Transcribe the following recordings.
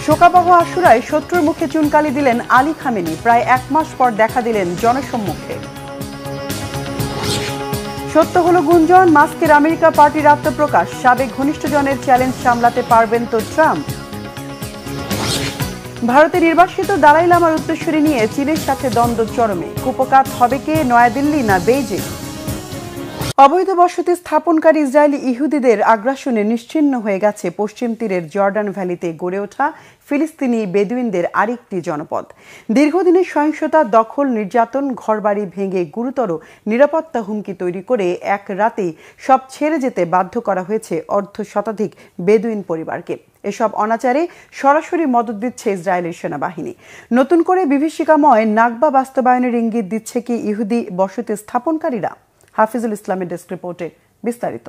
শোকাবহ আশুরায় শত্রুর মুখে চুনকালি দিলেন আলী খামেনি, প্রায় 1 মাস পর দেখা দিলেন জনসম্মুখে। সত্য হলো গুঞ্জন, মাস্কের আমেরিকা পার্টির আত্মপ্রকাশ, সাবেক ঘনিষ্ঠজনের চ্যালেঞ্জ সামলাতে পারবেন তো ট্রাম্প। ভারতে নির্বাসিত দালাই লামার উত্তরসূরি নিয়ে চীনের সাথে দ্বন্দ্ব চরমে, কুপকাত হবে কে নয়াদিল্লি না বেইজিং। অবৈধ বসতি স্থাপনকারী ইসরায়েলি ইহুদিদের আগ্রাসনে নিশ্চিহ্ন হয়ে গেছে পশ্চিম তীরের জর্ডান ভ্যালিতে গড়ে ওঠা ফিলিস্তিনি বেদুইনদের আরেকটি জনপদ। দীর্ঘদিনের সহিংসতা, দখল, নির্যাতন, ঘরবাড়ি ভেঙে গুরুতর নিরাপত্তা হুমকি তৈরি করে এক রাতেই সব ছেড়ে যেতে বাধ্য করা হয়েছে অর্ধশতাধিক বেদুইন পরিবারকে। এসব অনাচারে সরাসরি মদত দিচ্ছে ইসরায়েলের সেনাবাহিনী। নতুন করে বিভীষিকাময় নাকবা বাস্তবায়নের ইঙ্গিত দিচ্ছে কি ইহুদি বসতি স্থাপনকারীরা? হাফিজুল ইসলামের ডেস্ক রিপোর্টে বিস্তারিত।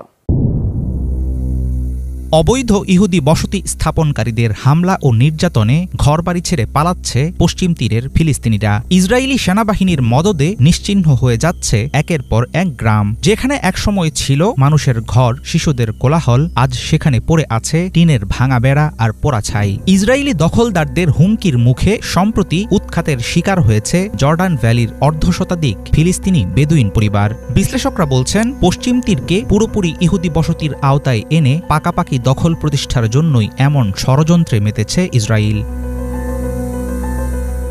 অবৈধ ইহুদি বসতি স্থাপনকারীদের হামলা ও নির্যাতনে ঘরবাড়ি ছেড়ে পালাচ্ছে পশ্চিম তীরের ফিলিস্তিনিরা। ইসরায়েলি সেনাবাহিনীর মদদে নিশ্চিহ্ন হয়ে যাচ্ছে একের পর এক গ্রাম। যেখানে একসময় ছিল মানুষের ঘর, শিশুদের কোলাহল, আজ সেখানে পড়ে আছে টিনের ভাঙা বেড়া আর পোড়া ছাই। ইসরায়েলি দখলদারদের হুমকির মুখে সম্প্রতি উৎখাতের শিকার হয়েছে জর্ডান ভ্যালির অর্ধশতাধিক ফিলিস্তিনি বেদুইন পরিবার। বিশ্লেষকরা বলছেন, পশ্চিম তীরকে পুরোপুরি ইহুদি বসতির আওতায় এনে পাকাপাকি দখল প্রতিষ্ঠার জন্যই এমন ষড়যন্ত্রে মেতেছে ইসরায়েল।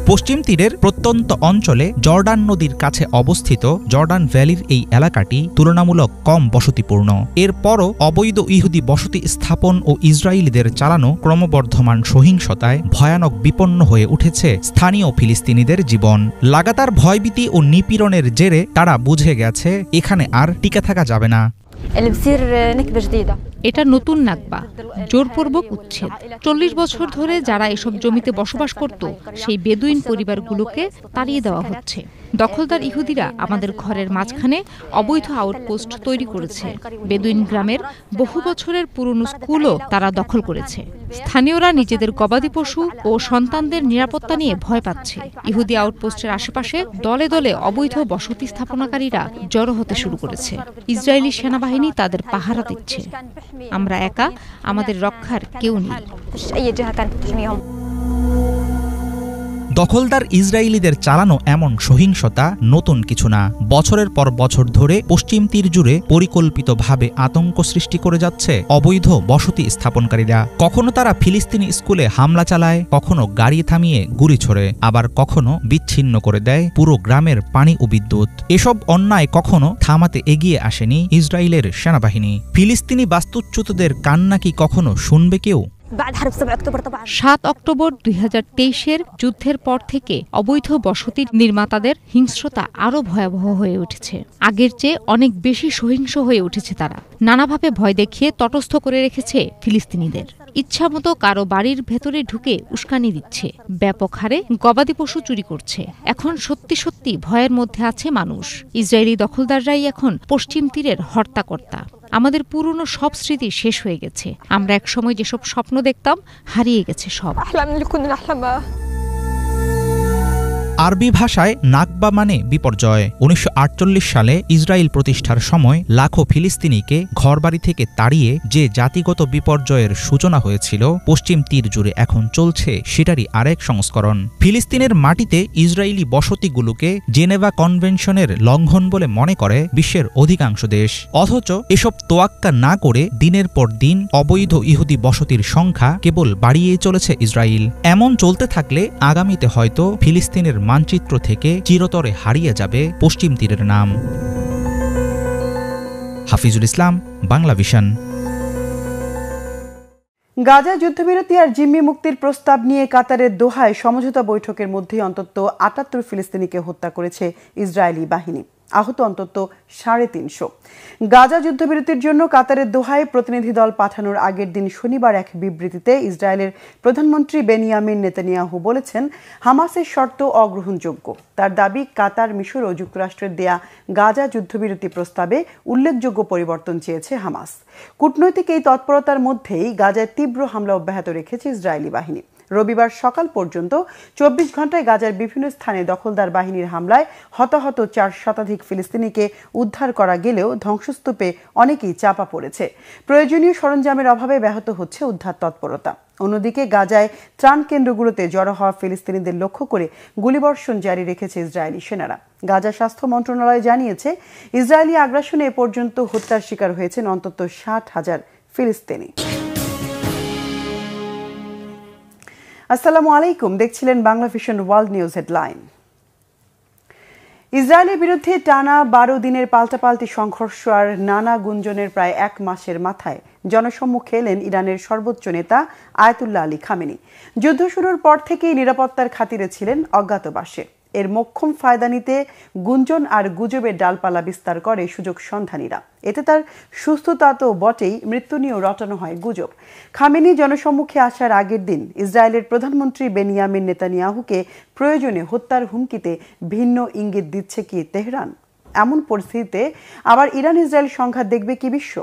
পশ্চিম তীরের প্রত্যন্ত অঞ্চলে জর্ডান নদীর কাছে অবস্থিত জর্ডান ভ্যালির এই এলাকাটি তুলনামূলক কম বসতিপূর্ণ। এরপরও অবৈধ ইহুদি বসতি স্থাপন ও ইসরায়েলিদের চালানো ক্রমবর্ধমান সহিংসতায় ভয়ানক বিপন্ন হয়ে উঠেছে স্থানীয় ফিলিস্তিনিদের জীবন। লাগাতার ভয়ভীতি ও নিপীড়নের জেরে তারা বুঝে গেছে এখানে আর টিকে থাকা যাবে না। এটা নতুন নাকবা, জোরপূর্বক উচ্ছেদ। 40 বছর ধরে যারা এসব জমিতে বসবাস করত, সেই বেদুইন পরিবারগুলোকে তাড়িয়ে দেওয়া হচ্ছে। দখলদার ইহুদিরা আমাদের ঘরের মাঝখানে অবৈধ আউটপোস্ট তৈরি করেছে। বেদুইন গ্রামের বহু বছরের পুরনো স্কুলও তারা দখল করেছে। স্থানীয়রা নিজেদের গবাদি পশু ও সন্তানদের নিরাপত্তা নিয়ে ভয় পাচ্ছে। ইহুদি আউটপোস্টের আশেপাশে দলে দলে অবৈধ বসতি স্থাপনাকারীরা জড়ো হতে শুরু করেছে। ইসরায়েলি সেনাবাহিনী তাদের পাহারা দিচ্ছে। আমরা একা, আমাদের রক্ষার কেউ নেই। দখলদার ইসরায়েলিদের চালানো এমন সহিংসতা নতুন কিছু না। বছরের পর বছর ধরে পশ্চিম তীর জুড়ে পরিকল্পিতভাবে আতঙ্ক সৃষ্টি করে যাচ্ছে অবৈধ বসতি স্থাপনকারীরা। কখনো তারা ফিলিস্তিনি স্কুলে হামলা চালায়, কখনো গাড়ি থামিয়ে গুলি ছোড়ে, আবার কখনো বিচ্ছিন্ন করে দেয় পুরো গ্রামের পানি ও বিদ্যুৎ। এসব অন্যায় কখনো থামাতে এগিয়ে আসেনি ইসরায়েলের সেনাবাহিনী। ফিলিস্তিনি বাস্তুচ্যুতদের কান্না কি কখনো শুনবে কেউ? 7 অক্টোবর 2023-এর যুদ্ধের পর থেকে অবৈধ বসতির নির্মাতাদের হিংস্রতা আরও ভয়াবহ হয়ে উঠেছে। আগের চেয়ে অনেক বেশি সহিংস হয়ে উঠেছে তারা। নানাভাবে ভয় দেখিয়ে তটস্থ করে রেখেছে ফিলিস্তিনিদের। ইচ্ছামতো কারো বাড়ির ভেতরে ঢুকে উস্কানি দিচ্ছে, ব্যাপক হারে গবাদি পশু চুরি করছে। এখন সত্যি সত্যি ভয়ের মধ্যে আছে মানুষ। ইসরায়েলি দখলদাররাই এখন পশ্চিম তীরের হর্তাকর্তা। আমাদের পুরনো সব স্মৃতি শেষ হয়ে গেছে। আমরা একসময় যেসব স্বপ্ন দেখতাম, হারিয়ে গেছে সব। আরবি ভাষায় নাকবা মানে বিপর্যয়। 1948 সালে ইসরায়েল প্রতিষ্ঠার সময় লাখো ফিলিস্তিনিকে ঘরবাড়ি থেকে তাড়িয়ে যে জাতিগত বিপর্যয়ের সূচনা হয়েছিল, পশ্চিম তীর জুড়ে এখন চলছে সেটারই আরেক সংস্করণ। ফিলিস্তিনের মাটিতে ইসরায়েলি বসতিগুলোকে জেনেভা কনভেনশনের লঙ্ঘন বলে মনে করে বিশ্বের অধিকাংশ দেশ। অথচ এসব তোয়াক্কা না করে দিনের পর দিন অবৈধ ইহুদি বসতির সংখ্যা কেবল বাড়িয়েই চলেছে ইসরায়েল। এমন চলতে থাকলে আগামীতে হয়তো ফিলিস্তিনের মানচিত্র থেকে চিরতরে হারিয়ে যাবে পশ্চিম তীরের নাম। হাফিজুল ইসলাম, বাংলা ভিশন। গাজা যুদ্ধবিরতি আর জিম্মি মুক্তির প্রস্তাব নিয়ে কাতারের দোহায় সমঝোতা বৈঠকের মধ্যে অন্তত ৭৮ ফিলিস্তিনিকে হত্যা করেছে ইসরায়েলি বাহিনী। আহত অন্তত 350। গাজা যুদ্ধবিরতির জন্য কাতারের দোহায় প্রতিনিধি দল পাঠানোর আগের দিন শনিবার এক বিবৃতিতে ইসরায়েলের প্রধানমন্ত্রী বেনিয়ামিন নেতানিয়াহু বলেছেন, হামাসের শর্ত অগ্রহণযোগ্য। তার দাবি, কাতার, মিশর ও যুক্তরাষ্ট্রের দেয়া গাজা যুদ্ধবিরতি প্রস্তাবে উল্লেখযোগ্য পরিবর্তন চেয়েছে হামাস। কূটনৈতিক এই তৎপরতার মধ্যেই গাজায় তীব্র হামলা অব্যাহত রেখেছে ইসরায়েলি বাহিনী। রবিবার সকাল পর্যন্ত 24 ঘণ্টায় গাজার বিভিন্ন স্থানে দখলদার বাহিনীর হামলায় হতাহত 4 শতাধিক ফিলিস্তিনিকে উদ্ধার করা গেলেও ধ্বংসস্তূপে অনেকেই চাপা পড়েছে। প্রয়োজনীয় সরঞ্জামের অভাবে ব্যাহত হচ্ছে উদ্ধার তৎপরতা। অন্যদিকে গাজায় ত্রাণ কেন্দ্রগুলোতে জড়ো হওয়া ফিলিস্তিনিদের লক্ষ্য করে গুলিবর্ষণ জারি রেখেছে ইসরায়েলি সেনারা। গাজা স্বাস্থ্য মন্ত্রণালয় জানিয়েছে, ইসরায়েলি আগ্রাসনে এ পর্যন্ত হত্যার শিকার হয়েছেন অন্তত 60,000 ফিলিস্তিনি। আসসালামু আলাইকুম, দেখছিলেন Bangla vision world news headline. ইসরায়েলের বিরুদ্ধে টানা 12 দিনের পাল্টাপাল্টি সংঘর্ষ আর নানা গুঞ্জনের প্রায় 1 মাসের মাথায় জনসম্মুখে এলেন ইরানের সর্বোচ্চ নেতা আয়াতুল্লাহ আলী খামেনি। যুদ্ধ শুরুর পর থেকেই নিরাপত্তার খাতিরে ছিলেন অজ্ঞাতবাসে। এর মোক্ষম ফায়দা নিতে গুঞ্জন আর গুজবের ডালপালা বিস্তার করে সুযোগ সন্ধানীরা। এতে তার সুস্থতা তো বটেই, মৃত্যু নিয়েও রটানো হয় গুজব। খামেনি জনসম্মুখে আসার আগের দিন ইসরায়েলের প্রধানমন্ত্রী বেনিয়ামিন নেতানিয়াহুকে প্রয়োজনে হত্যার হুমকিতে ভিন্ন ইঙ্গিত দিচ্ছে কি তেহরান? এমন পরিস্থিতিতে আবার ইরান ইসরায়েল সংঘাত দেখবে কি বিশ্ব?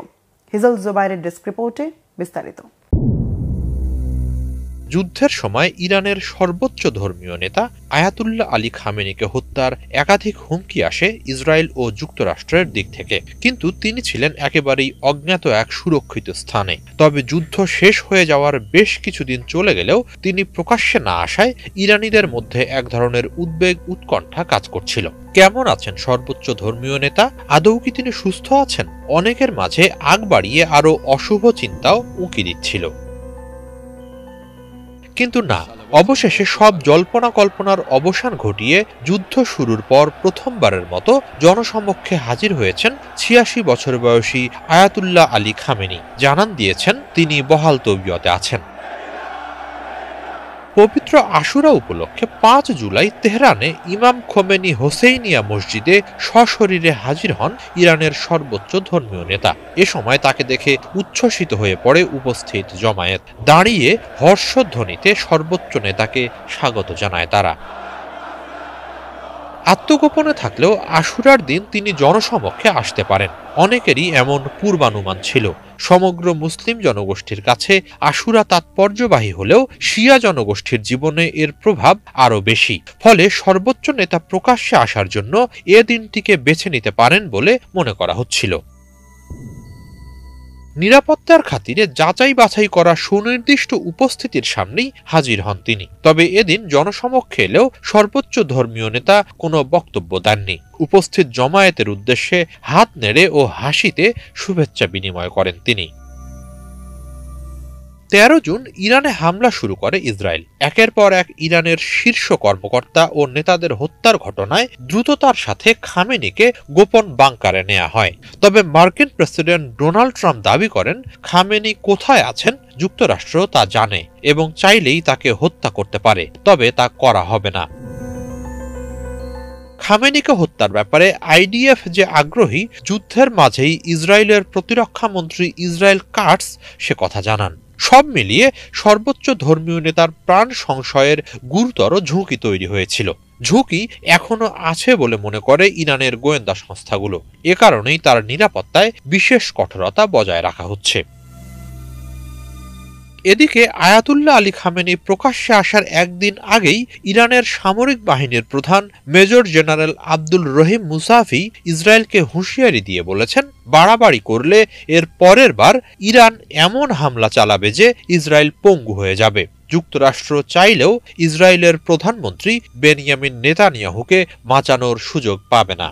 হিজল জোবায়ের ডেস্ক রিপোর্টে বিস্তারিত। যুদ্ধের সময় ইরানের সর্বোচ্চ ধর্মীয় নেতা আয়াতুল্লাহ আলী খামেনিকে হত্যার একাধিক হুমকি আসে ইসরায়েল ও যুক্তরাষ্ট্রের দিক থেকে, কিন্তু তিনি ছিলেন একেবারেই অজ্ঞাত এক সুরক্ষিত স্থানে। তবে যুদ্ধ শেষ হয়ে যাওয়ার বেশ কিছুদিন চলে গেলেও তিনি প্রকাশ্যে না আসায় ইরানিদের মধ্যে এক ধরনের উদ্বেগ উৎকণ্ঠা কাজ করছিল। কেমন আছেন সর্বোচ্চ ধর্মীয় নেতা? আদৌ কি তিনি সুস্থ আছেন? অনেকের মাঝে আগ বাড়িয়ে আরো অশুভ চিন্তাও উঁকি দিচ্ছিল। কিন্তু না, অবশেষে সব জল্পনা কল্পনার অবসান ঘটিয়ে যুদ্ধ শুরুর পর প্রথমবারের মতো জনসমক্ষে হাজির হয়েছেন 86 বছর বয়সী আয়াতুল্লাহ আলী খামেনি। জানান দিয়েছেন তিনি বহাল তবিয়তে আছেন। পবিত্র আশুরা উপলক্ষে 5 জুলাই তেহরানে ইমাম খোমেনি হোসেইনিয়া মসজিদে সশরীরে হাজির হন ইরানের সর্বোচ্চ ধর্মীয় নেতা। এ সময় তাকে দেখে উচ্ছ্বসিত হয়ে পড়ে উপস্থিত জমায়েত। দাঁড়িয়ে হর্ষধ্বনিতে সর্বোচ্চ নেতাকে স্বাগত জানায় তারা। আত্মগোপনে থাকলেও আশুরার দিন তিনি জনসমক্ষে আসতে পারেন, অনেকেরই এমন পূর্বানুমান ছিল। সমগ্র মুসলিম জনগোষ্ঠীর কাছে আশুরা তাৎপর্যবাহী হলেও শিয়া জনগোষ্ঠীর জীবনে এর প্রভাব আরও বেশি। ফলে সর্বোচ্চ নেতা প্রকাশ্যে আসার জন্য এ দিনটিকে বেছে নিতে পারেন বলে মনে করা হচ্ছিল। নিরাপত্তার খাতিরে যাচাই বাছাই করা সুনির্দিষ্ট উপস্থিতির সামনেই হাজির হন তিনি। তবে এদিন জনসমক্ষে এলেও সর্বোচ্চ ধর্মীয় নেতা কোনো বক্তব্য দেননি। উপস্থিত জমায়েতের উদ্দেশ্যে হাত নেড়ে ও হাসিতে শুভেচ্ছা বিনিময় করেন তিনি। 13 জুন ইরানে হামলা শুরু করে ইসরায়েল। একের পর এক ইরানের শীর্ষ কর্মকর্তা ও নেতাদের হত্যার ঘটনায় দ্রুততার সাথে খামেনিকে গোপন বাংকারে নেওয়া হয়। তবে মার্কিন প্রেসিডেন্ট ডোনাল্ড ট্রাম্প দাবি করেন, খামেনি কোথায় আছেন যুক্তরাষ্ট্র তা জানে এবং চাইলেই তাকে হত্যা করতে পারে, তবে তা করা হবে না। খামেনিকে হত্যার ব্যাপারে আইডিএফ যে আগ্রহী, যুদ্ধের মাঝেই ইসরায়েলের প্রতিরক্ষা মন্ত্রী ইসরায়েল কাটস সে কথা জানান। সব মিলিয়ে সর্বোচ্চ ধর্মীয় নেতার প্রাণ সংশয়ের গুরুতর ঝুঁকি তৈরি হয়েছিল। ঝুঁকি এখনো আছে বলে মনে করে ইরানের গোয়েন্দা সংস্থাগুলো। এ কারণেই তার নিরাপত্তায় বিশেষ কঠোরতা বজায় রাখা হচ্ছে। এদিকে আয়াতুল্লাহ আলী খামেনি প্রকাশ্যে আসার একদিন আগেই ইরানের সামরিক বাহিনীর প্রধান মেজর জেনারেল আব্দুল রহিম মুসাফি ইসরায়েলকে হুঁশিয়ারি দিয়ে বলেছেন, বাড়াবাড়ি করলে এর পরের বার ইরান এমন হামলা চালাবে যে ইসরায়েল পঙ্গু হয়ে যাবে। যুক্তরাষ্ট্র চাইলেও ইসরায়েলের প্রধানমন্ত্রী বেনিয়ামিন নেতানিয়াহুকে বাঁচানোর সুযোগ পাবে না।